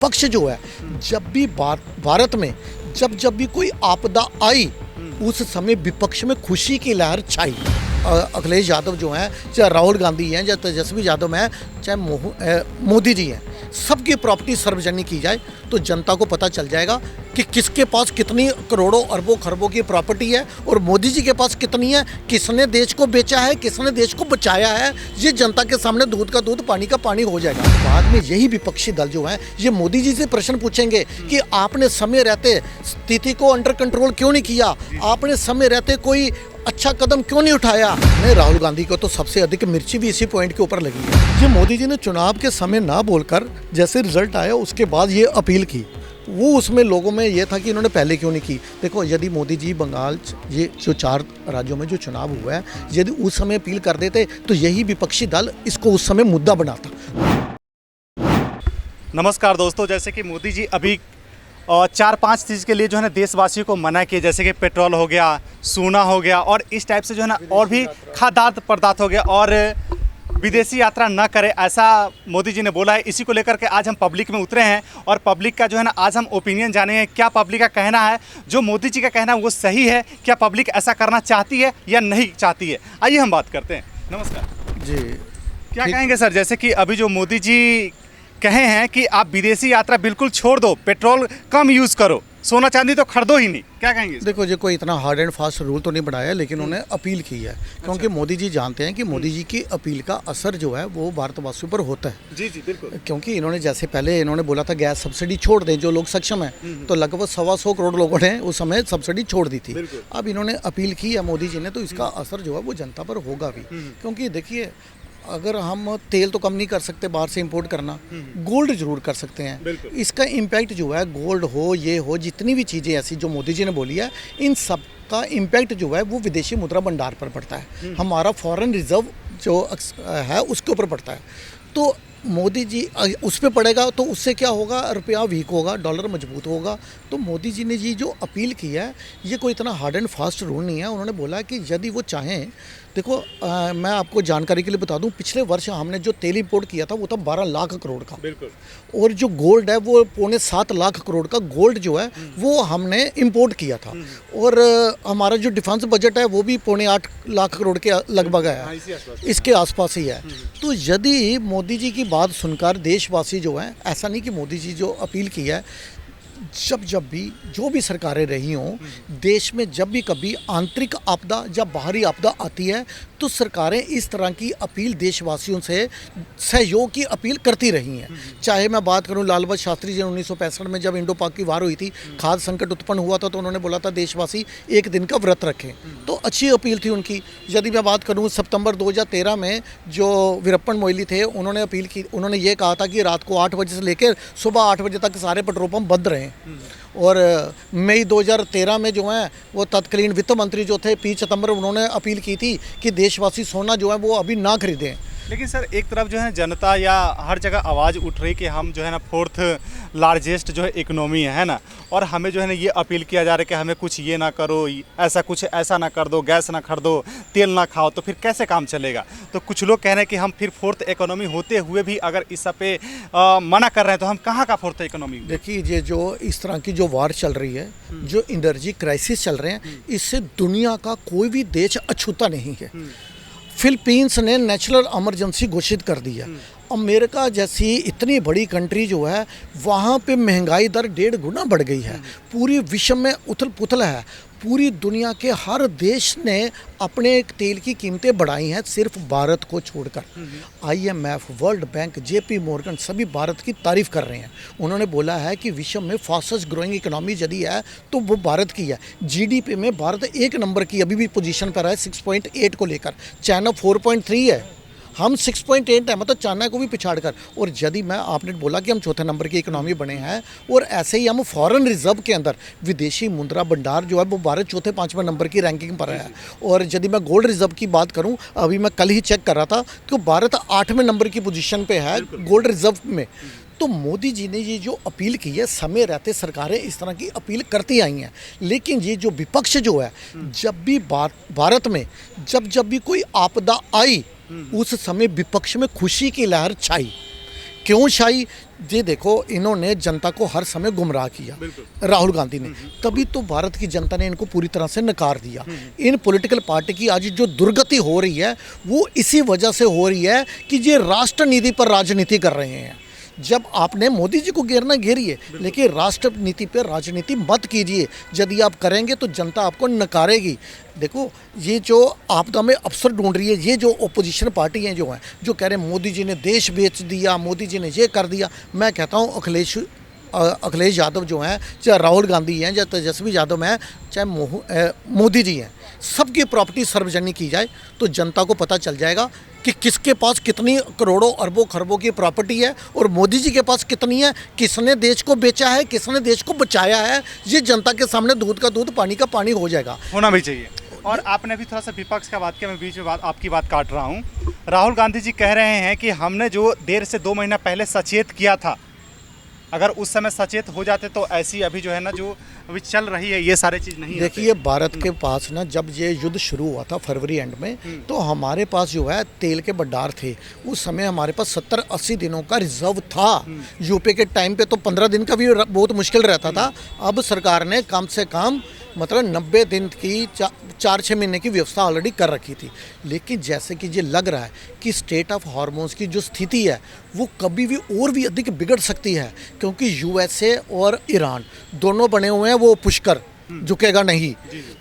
पक्ष जो है, जब भी भारत में जब भी कोई आपदा आई, उस समय विपक्ष में खुशी की लहर छाई। अखिलेश यादव जो हैं, चाहे राहुल गांधी हैं, चाहे तेजस्वी यादव हैं, चाहे मोदी जी हैं, सबकी प्रॉपर्टी सार्वजनिक की जाए तो जनता को पता चल जाएगा कि किसके पास कितनी करोड़ों अरबों खरबों की प्रॉपर्टी है और मोदी जी के पास कितनी है, किसने देश को बेचा है, किसने देश को बचाया है। ये जनता के सामने दूध का दूध पानी का पानी हो जाएगा। बाद में यही विपक्षी दल जो है, ये मोदी जी से प्रश्न पूछेंगे कि आपने समय रहते स्थिति को अंडर कंट्रोल क्यों नहीं किया, आपने समय रहते कोई अच्छा कदम क्यों नहीं उठाया। नहीं, राहुल गांधी को तो सबसे अधिक मिर्ची भी इसी पॉइंट के ऊपर लगी है। ये मोदी जी ने चुनाव के समय ना बोलकर जैसे रिजल्ट आया उसके बाद ये अपील की, वो उसमें लोगों में ये था कि इन्होंने पहले क्यों नहीं की। देखो, यदि मोदी जी बंगाल, ये जो 4 राज्यों में जो चुनाव हुआ है, यदि उस समय अपील कर देते तो यही विपक्षी दल इसको उस समय मुद्दा बनाता। नमस्कार दोस्तों, जैसे कि मोदी जी अभी 4-5 चीज़ के लिए जो है ना देशवासियों को मना किए, जैसे कि पेट्रोल हो गया, सोना हो गया और इस टाइप से जो है ना और भी खाद्य पदार्थ हो गया और विदेशी यात्रा न करें, ऐसा मोदी जी ने बोला है। इसी को लेकर के आज हम पब्लिक में उतरे हैं और पब्लिक का जो है ना आज हम ओपिनियन जानेंगे, क्या पब्लिक का कहना है, जो मोदी जी का कहना है वो सही है, क्या पब्लिक ऐसा करना चाहती है या नहीं चाहती है। आइए हम बात करते हैं। नमस्कार जी, क्या कहेंगे सर, जैसे कि अभी जो मोदी जी कहे हैं कि आप विदेशी यात्रा बिल्कुल छोड़ दो, पेट्रोल कम यूज़ करो, सोना चांदी तो खरीदो ही नहीं, क्या कहेंगे? देखो, ये कोई इतना हार्ड एंड फास्ट रूल तो नहीं बनाया, लेकिन उन्होंने अपील की है। क्योंकि मोदी जी जानते हैं कि मोदी जी की अपील का असर जो है वो भारतवासियों पर होता है। जी जी बिल्कुल। क्योंकि इन्होंने जैसे पहले इन्होंने बोला था गैस सब्सिडी छोड़ दें जो लोग सक्षम हैं, तो लगभग 125 करोड़ लोगों ने उस समय सब्सिडी छोड़ दी थी। अब इन्होंने अपील की है मोदी जी ने, तो इसका असर जो है वो जनता पर होगा भी। क्योंकि देखिए, अगर हम तेल तो कम नहीं कर सकते बाहर से इंपोर्ट करना, गोल्ड जरूर कर सकते हैं। इसका इम्पैक्ट जो है, गोल्ड हो, ये हो, जितनी भी चीज़ें ऐसी जो मोदी जी ने बोली है, इन सब का इम्पैक्ट जो है वो विदेशी मुद्रा भंडार पर पड़ता है, हमारा फॉरेन रिजर्व जो है उसके ऊपर पड़ता है। तो मोदी जी उस पर पड़ेगा तो उससे क्या होगा, रुपया वीक होगा, डॉलर मजबूत होगा। तो मोदी जी ने जी जो अपील की है, ये कोई इतना हार्ड एंड फास्ट रूल नहीं है। उन्होंने बोला कि यदि वो चाहें, देखो मैं आपको जानकारी के लिए बता दूं, पिछले वर्ष हमने जो तेल इंपोर्ट किया था वो था 12 लाख करोड़ का, और जो गोल्ड है वो 7.25 लाख करोड़ का गोल्ड जो है वो हमने इंपोर्ट किया था। और हमारा जो डिफेंस बजट है वो भी 7.25 लाख करोड़ के लगभग है, इसके आसपास ही है। तो यदि मोदी जी की बात सुनकर देशवासी जो हैं, ऐसा नहीं कि मोदी जी जो अपील की है, जब भी जो भी सरकारें रही हों देश में, जब भी कभी आंतरिक आपदा या बाहरी आपदा आती है तो सरकारें इस तरह की अपील देशवासियों से सहयोग की अपील करती रही हैं। चाहे मैं बात करूं लाल बहादुर शास्त्री जी 1965 में जब इंडो पाक की वार हुई थी, खाद्य संकट उत्पन्न हुआ था, तो उन्होंने बोला था देशवासी एक दिन का व्रत रखें, तो अच्छी अपील थी उनकी। यदि मैं बात करूं सितंबर 2013 में जो वीरप्पन मोइली थे, उन्होंने अपील की, उन्होंने ये कहा था कि रात को 8 बजे से लेकर सुबह 8 बजे तक सारे पेट्रोल पंप बंद रहें। और मई 2013 में जो है वो तत्कालीन वित्त मंत्री जो थे पी चिदम्बरम, उन्होंने अपील की थी कि देशवासी सोना जो है वो अभी ना खरीदें। लेकिन सर, एक तरफ जो है जनता या हर जगह आवाज़ उठ रही कि हम जो है ना 4th लार्जेस्ट जो है इकोनॉमी है ना, और हमें जो है ना ये अपील किया जा रहा है कि हमें कुछ ये ना करो, ऐसा ना कर दो, गैस ना खरीदो, तेल ना खाओ, तो फिर कैसे काम चलेगा। तो कुछ लोग कह रहे हैं कि हम फिर 4th इकोनॉमी होते हुए भी अगर इस सब पे मना कर रहे हैं तो हम कहाँ का 4th इकोनॉमी। देखिए, ये जो इस तरह की जो वार चल रही है, जो एनर्जी क्राइसिस चल रहे हैं, इससे दुनिया का कोई भी देश अछूता नहीं है। फिलीपींस ने नेशनल इमरजेंसी घोषित कर दी है। अमेरिका जैसी इतनी बड़ी कंट्री जो है, वहाँ पे महंगाई दर 1.5 गुना बढ़ गई है। पूरी विश्व में उथल पुथल है। पूरी दुनिया के हर देश ने अपने तेल की कीमतें बढ़ाई हैं, सिर्फ भारत को छोड़कर। IMF, world bank, JP Morgan सभी भारत की तारीफ कर रहे हैं। उन्होंने बोला है कि विश्व में फास्टेस्ट ग्रोइंग इकोनॉमी यदि है तो वो भारत की है। GDP में भारत 1 नंबर की अभी भी पोजीशन पर है 6.8 को लेकर। चाइना 4.3 है, हम 6.8 है, मतलब चाइना को भी पिछाड़कर। और यदि मैं, आपने बोला कि हम 4थे नंबर की इकोनॉमी बने हैं, और ऐसे ही हम फॉरेन रिजर्व के अंदर विदेशी मुद्रा भंडार जो है वो भारत 4थे-5वें नंबर की रैंकिंग पर है। और यदि मैं गोल्ड रिजर्व की बात करूं, अभी मैं कल ही चेक कर रहा था तो भारत 8वें नंबर की पोजीशन पे है गोल्ड रिजर्व में। तो मोदी जी ने ये जो अपील की है, समय रहते सरकारें इस तरह की अपील करती आई हैं, लेकिन ये जो विपक्ष जो है, जब भी भारत में जब भी कोई आपदा आई, उस समय विपक्ष में खुशी की लहर छाई। क्यों शाही? ये देखो, इन्होंने जनता को हर समय गुमराह किया, राहुल गांधी ने, तभी तो भारत की जनता ने इनको पूरी तरह से नकार दिया। इन पॉलिटिकल पार्टी की आज जो दुर्गति हो रही है वो इसी वजह से हो रही है कि ये राष्ट्रनीति पर राजनीति कर रहे हैं। जब आपने मोदी जी को घेरना घेरिए, लेकिन राष्ट्र नीति पर राजनीति मत कीजिए। यदि आप करेंगे तो जनता आपको नकारेगी। देखो, ये जो आपदा में अवसर ढूंढ रही है, ये जो ओपोजिशन पार्टी हैं जो हैं, जो कह रहे हैं मोदी जी ने देश बेच दिया, मोदी जी ने ये कर दिया, मैं कहता हूँ अखिलेश यादव जो हैं, चाहे राहुल गांधी हैं, चाहे तेजस्वी यादव हैं, चाहे मोदी जी हैं, सबकी प्रॉपर्टी सार्वजनिक की जाए तो जनता को पता चल जाएगा कि किसके पास कितनी करोड़ों अरबों खरबों की प्रॉपर्टी है और मोदी जी के पास कितनी है, किसने देश को बेचा है, किसने देश को बचाया है। ये जनता के सामने दूध का दूध, पानी का पानी हो जाएगा, होना भी चाहिए। और आपने भी थोड़ा सा विपक्ष का बात किया, मैं बीच में आपकी बात काट रहा हूँ। राहुल गांधी जी कह रहे हैं कि हमने जो देर से 2 महीना पहले सचेत किया था, अगर उस समय सचेत हो जाते तो ऐसी अभी जो है ना, जो अभी चल रही है, ये सारे चीज़ नहीं। देखिए, भारत के पास ना जब ये युद्ध शुरू हुआ था फरवरी एंड में, तो हमारे पास जो है तेल के भंडार थे। उस समय हमारे पास 70-80 दिनों का रिजर्व था। यूपी के टाइम पे तो 15 दिन का भी बहुत मुश्किल रहता था। अब सरकार ने कम से कम मतलब 90 दिन की 4-6 महीने की व्यवस्था ऑलरेडी कर रखी थी। लेकिन जैसे कि ये लग रहा है कि स्टेट ऑफ हार्मोन्स की जो स्थिति है वो कभी भी और भी अधिक बिगड़ सकती है, क्योंकि यूएसए और ईरान दोनों बने हुए हैं वो पुष्कर, झुकेगा नहीं।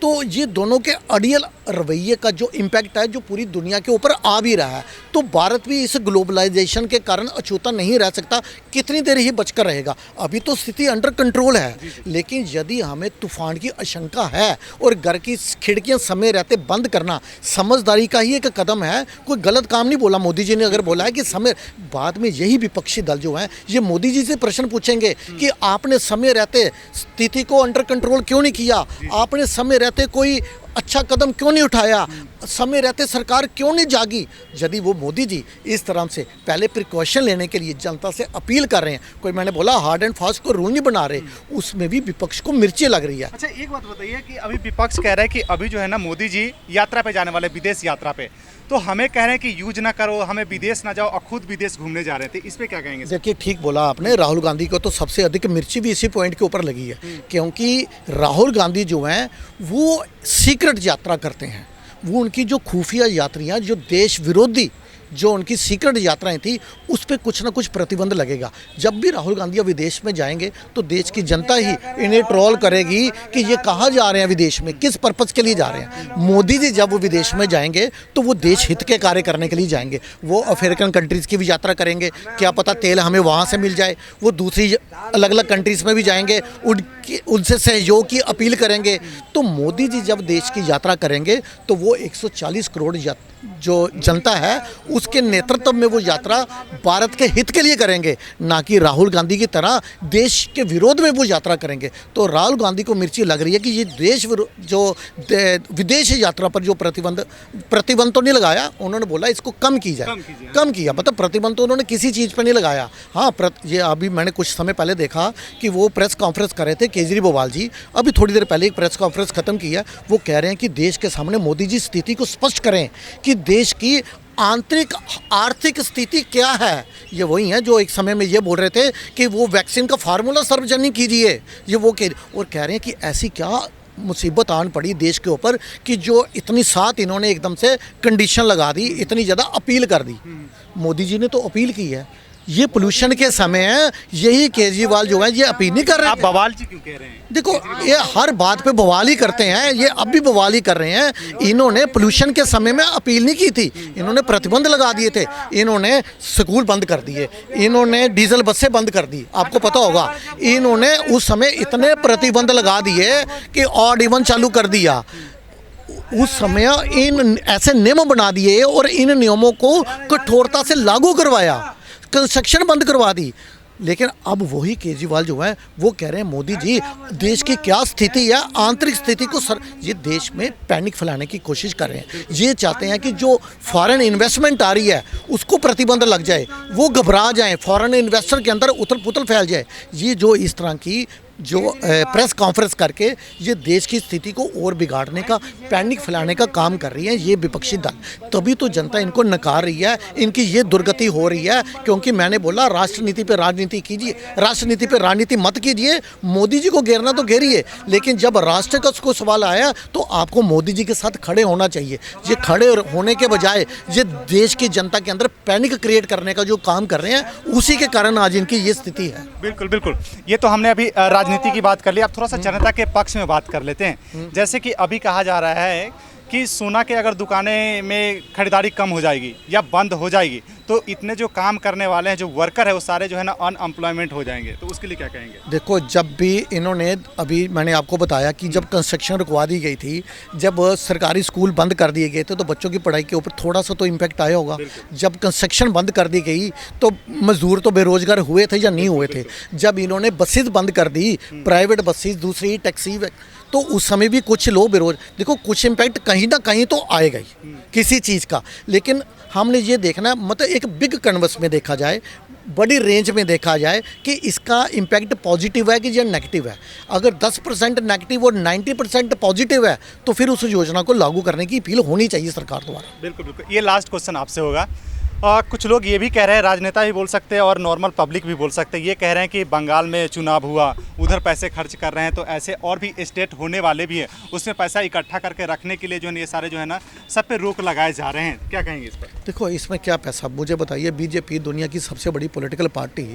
तो ये दोनों के अड़ियल रवैये का जो इम्पैक्ट है, जो पूरी दुनिया के ऊपर आ भी रहा है, तो भारत भी इस ग्लोबलाइजेशन के कारण अछूता नहीं रह सकता। कितनी देर ही बचकर रहेगा? अभी तो स्थिति अंडर कंट्रोल है, लेकिन यदि हमें तूफान की आशंका है और घर की खिड़कियां समय रहते बंद करना समझदारी का ही एक कदम है। कोई गलत काम नहीं बोला मोदी जी ने। अगर बोला है कि समय, बाद में यही विपक्षी दल जो है ये मोदी जी से प्रश्न पूछेंगे कि आपने समय रहते स्थिति को अंडर कंट्रोल क्यों नहीं किया, आपने समय रहते कोई अच्छा कदम क्यों नहीं उठाया, समय रहते सरकार क्यों नहीं जागी। यदि वो मोदी जी इस तरह से पहले प्रिकॉशन लेने के लिए जनता से अपील कर रहे हैं, कोई मैंने बोला हार्ड एंड फास्ट को रूल नहीं बना रहे, उसमें भी विपक्ष को मिर्ची लग रही है। अच्छा, एक बात बताइए कि अभी विपक्ष कह रहा है कि अभी जो है ना मोदी जी यात्रा पे जाने वाले, विदेश यात्रा पे, तो हमें कह रहे हैं कि यूज ना करो, हमें विदेश ना जाओ, और खुद विदेश घूमने जा रहे थे। इस पे क्या कहेंगे? देखिए, ठीक बोला आपने। राहुल गांधी को तो सबसे अधिक मिर्ची भी इसी पॉइंट के ऊपर लगी है, क्योंकि राहुल गांधी जो हैं वो सीक्रेट यात्रा करते हैं। वो उनकी जो खुफिया यात्रियाँ, जो देश विरोधी जो उनकी सीक्रेट यात्राएं थी, उस पर कुछ ना कुछ प्रतिबंध लगेगा। जब भी राहुल गांधी विदेश में जाएंगे तो देश की जनता ही इन्हें ट्रोल करेगी कि ये कहाँ जा रहे हैं विदेश में, किस पर्पज़ के लिए जा रहे हैं। मोदी जी जब वो विदेश में जाएंगे तो वो देश हित के कार्य करने के लिए जाएंगे। वो अफ्रीकन कंट्रीज़ की भी यात्रा करेंगे, क्या पता तेल हमें वहाँ से मिल जाए। वो दूसरी अलग अलग कंट्रीज़ में भी जाएंगे, उनसे सहयोग की अपील करेंगे। तो मोदी जी जब देश की यात्रा करेंगे तो वो 140 करोड़ जो जनता है उसके नेतृत्व में वो यात्रा भारत के हित के लिए करेंगे, ना कि राहुल गांधी की तरह देश के विरोध में वो यात्रा करेंगे। तो राहुल गांधी को मिर्ची लग रही है कि ये देश जो विदेश यात्रा पर जो प्रतिबंध तो नहीं लगाया, उन्होंने बोला इसको कम की जाए। कम किया मतलब प्रतिबंध तो उन्होंने किसी चीज़ पर नहीं लगाया। हाँ, ये अभी मैंने कुछ समय पहले देखा कि वो प्रेस कॉन्फ्रेंस कर रहे थे केजरीवाल जी, अभी थोड़ी देर पहले एक प्रेस कॉन्फ्रेंस खत्म की है। वो कह रहे हैं कि देश के सामने मोदी जी स्थिति को स्पष्ट करें कि देश की आंतरिक आर्थिक स्थिति क्या है। ये वही है जो एक समय में ये बोल रहे थे कि वो वैक्सीन का फार्मूला सार्वजनिक कीजिए, ये वो और कह रहे हैं कि ऐसी क्या मुसीबत आन पड़ी देश के ऊपर कि जो इतनी साथ इन्होंने एकदम से कंडीशन लगा दी, इतनी ज़्यादा अपील कर दी। मोदी जी ने तो अपील की है, ये पोल्यूशन के समय है, यही केजरीवाल जो है ये अपील नहीं कर रहे हैं। आप बवाल जी क्यों कह रहे हैं? देखो, ये हर बात पे बवाल ही करते हैं, ये अब भी बवाल ही कर रहे हैं। इन्होंने पोल्यूशन के समय में अपील नहीं की थी, इन्होंने प्रतिबंध लगा दिए थे, इन्होंने स्कूल बंद कर दिए, इन्होंने डीजल बसें बंद कर दी। आपको पता होगा इन्होंने उस समय इतने प्रतिबंध लगा दिए कि ऑड इवन चालू कर दिया। उस समय इन ऐसे नियम बना दिए और इन नियमों को कठोरता से लागू करवाया, कंस्ट्रक्शन बंद करवा दी। लेकिन अब वही केजरीवाल जो है वो कह रहे हैं मोदी जी देश की क्या स्थिति है, आंतरिक स्थिति को ये देश में पैनिक फैलाने की कोशिश कर रहे हैं। ये चाहते हैं कि जो फॉरेन इन्वेस्टमेंट आ रही है उसको प्रतिबंध लग जाए, वो घबरा जाए, फॉरेन इन्वेस्टर के अंदर उथल पुथल फैल जाए। ये जो इस तरह की जो प्रेस कॉन्फ्रेंस करके ये देश की स्थिति को और बिगाड़ने का, पैनिक फैलाने का काम कर रही है ये विपक्षी दल। तभी तो जनता इनको नकार रही है, इनकी ये दुर्गति हो रही है। क्योंकि मैंने बोला राष्ट्रनीति पे राजनीति कीजिए, राष्ट्रनीति पे राजनीति मत कीजिए। मोदी जी को घेरना तो घेरिए, लेकिन जब राष्ट्र का उसको सवाल आया तो आपको मोदी जी के साथ खड़े होना चाहिए। ये खड़े होने के बजाय ये देश की जनता के अंदर पैनिक क्रिएट करने का जो काम कर रहे हैं, उसी के कारण आज इनकी ये स्थिति है। बिल्कुल बिल्कुल, ये तो हमने अभी राजनीति की बात कर ली। अब थोड़ा सा जनता के पक्ष में बात कर लेते हैं। जैसे कि अभी कहा जा रहा है कि सोना के अगर दुकानें में खरीदारी कम हो जाएगी या बंद हो जाएगी तो इतने जो काम करने वाले हैं, जो वर्कर है, वो सारे जो है ना अनएम्प्लॉयमेंट हो जाएंगे। तो उसके लिए क्या कहेंगे? देखो, जब भी इन्होंने, अभी मैंने आपको बताया कि जब कंस्ट्रक्शन रुकवा दी गई थी, जब सरकारी स्कूल बंद कर दिए गए थे तो बच्चों की पढ़ाई के ऊपर थोड़ा सा तो इम्पैक्ट आया होगा। जब कंस्ट्रक्शन बंद कर दी गई तो मजदूर तो बेरोजगार हुए थे या नहीं हुए थे। जब इन्होंने बसेज बंद कर दी, प्राइवेट बसेज, दूसरी टैक्सी, तो उस समय भी कुछ लोग देखो कुछ इम्पैक्ट कहीं ना कहीं तो आएगा ही किसी चीज़ का। लेकिन हमने ये देखना, मतलब एक बिग कन्वर्स में देखा जाए, बड़ी रेंज में देखा जाए कि इसका इम्पैक्ट पॉजिटिव है कि या नेगेटिव है। अगर 10% नेगेटिव और 90% पॉजिटिव है तो फिर उस योजना को लागू करने की अपील होनी चाहिए सरकार द्वारा। बिल्कुल बिल्कुल, ये लास्ट क्वेश्चन आपसे होगा। कुछ लोग ये भी कह रहे हैं, राजनेता भी बोल सकते हैं और नॉर्मल पब्लिक भी बोल सकते हैं, ये कह रहे हैं कि बंगाल में चुनाव हुआ, उधर पैसे खर्च कर रहे हैं, तो ऐसे और भी स्टेट होने वाले भी हैं, उसमें पैसा इकट्ठा करके रखने के लिए जो है ये सारे जो है ना सब पे रोक लगाए जा रहे हैं। क्या कहेंगे इस पर? देखो, इसमें क्या पैसा, मुझे बताइए। बीजेपी दुनिया की सबसे बड़ी पॉलिटिकल पार्टी,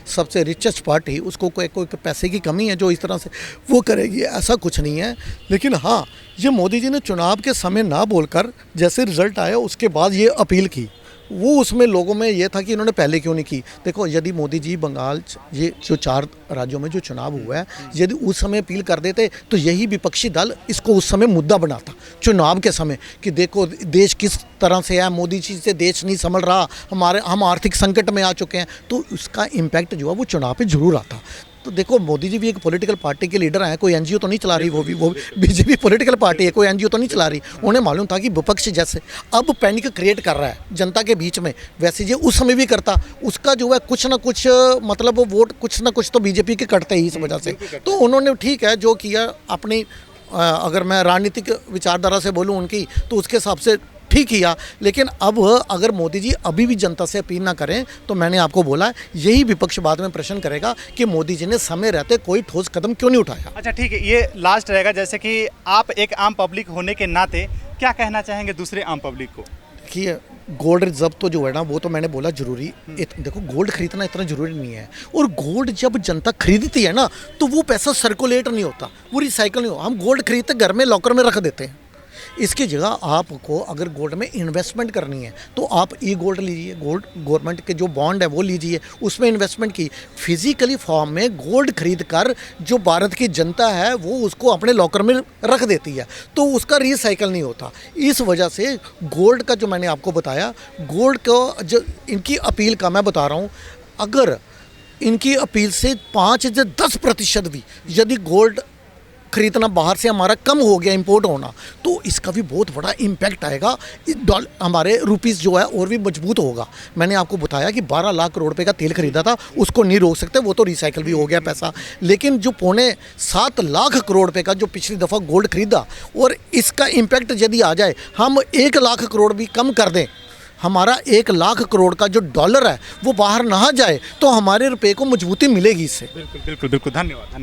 सबसे रिचेस्ट पार्टी, उसको कोई पैसे की कमी है जो इस तरह से वो करेगी? ऐसा कुछ नहीं है। लेकिन हाँ, ये मोदी जी ने चुनाव के समय ना बोलकर जैसे रिजल्ट आया उसके बाद ये अपील की, वो उसमें लोगों में ये था कि इन्होंने पहले क्यों नहीं की। देखो, यदि मोदी जी बंगाल, ये जो 4 राज्यों में जो चुनाव हुआ है, यदि उस समय अपील कर देते तो यही विपक्षी दल इसको उस समय मुद्दा बनाता चुनाव के समय कि देखो देश किस तरह से है, मोदी जी से देश नहीं संभल रहा, हम आर्थिक संकट में आ चुके हैं। तो उसका इम्पैक्ट जो है वो चुनाव पर जरूर आता। तो देखो, मोदी जी भी एक पॉलिटिकल पार्टी के लीडर हैं, कोई एनजीओ तो नहीं चला रही। वो भी बीजेपी पॉलिटिकल पार्टी है, कोई एनजीओ तो नहीं चला रही। उन्हें मालूम था कि विपक्ष जैसे अब पैनिक क्रिएट कर रहा है जनता के बीच में, वैसे ये उस समय भी करता। उसका जो है कुछ ना कुछ, मतलब वो वोट कुछ ना कुछ तो बीजेपी के कटते ही इस वजह से। तो उन्होंने ठीक है जो किया अपनी, अगर मैं राजनीतिक विचारधारा से बोलूँ उनकी, तो उसके हिसाब से ठीक किया। लेकिन अब अगर मोदी जी अभी भी जनता से अपील ना करें तो मैंने आपको बोला यही विपक्ष बाद में प्रश्न करेगा कि मोदी जी ने समय रहते कोई ठोस कदम क्यों नहीं उठाया। अच्छा ठीक है, ये लास्ट रहेगा। जैसे कि आप एक आम पब्लिक होने के नाते क्या कहना चाहेंगे दूसरे आम पब्लिक को? देखिए, गोल्ड रिजर्व तो जो है ना, वो तो मैंने बोला जरूरी। देखो, गोल्ड खरीदना इतना जरूरी नहीं है। और गोल्ड जब जनता खरीदती है ना तो वो पैसा सर्कुलेट नहीं होता, वो रिसाइकल नहीं होता। हम गोल्ड खरीदते घर में लॉकर में रख देते हैं। इसकी जगह आपको अगर गोल्ड में इन्वेस्टमेंट करनी है तो आप ई गोल्ड लीजिए, गोल्ड गवर्नमेंट के जो बॉन्ड है वो लीजिए, उसमें इन्वेस्टमेंट की। फिजिकली फॉर्म में गोल्ड खरीद कर जो भारत की जनता है वो उसको अपने लॉकर में रख देती है, तो उसका रिसाइकल नहीं होता। इस वजह से गोल्ड का जो मैंने आपको बताया, गोल्ड का जो इनकी अपील का मैं बता रहा हूँ, अगर इनकी अपील से 5 से 10% भी यदि गोल्ड खरीदना बाहर से हमारा कम हो गया, इंपोर्ट होना, तो इसका भी बहुत बड़ा इम्पैक्ट आएगा। हमारे रुपीस जो है और भी मजबूत होगा। मैंने आपको बताया कि 12 लाख करोड़ रुपए का तेल खरीदा था, उसको नहीं रोक सकते, वो तो रिसाइकल भी हो गया पैसा। लेकिन जो 7.25 लाख करोड़ रुपए का जो पिछली दफ़ा गोल्ड खरीदा, और इसका इम्पैक्ट यदि आ जाए, हम 1 लाख करोड़ भी कम कर दें, हमारा 1 लाख करोड़ का जो डॉलर है वो बाहर ना जाए, तो हमारे रुपए को मजबूती मिलेगी इससे। बिल्कुल बिल्कुल बिल्कुल, धन्यवाद धन्यवाद।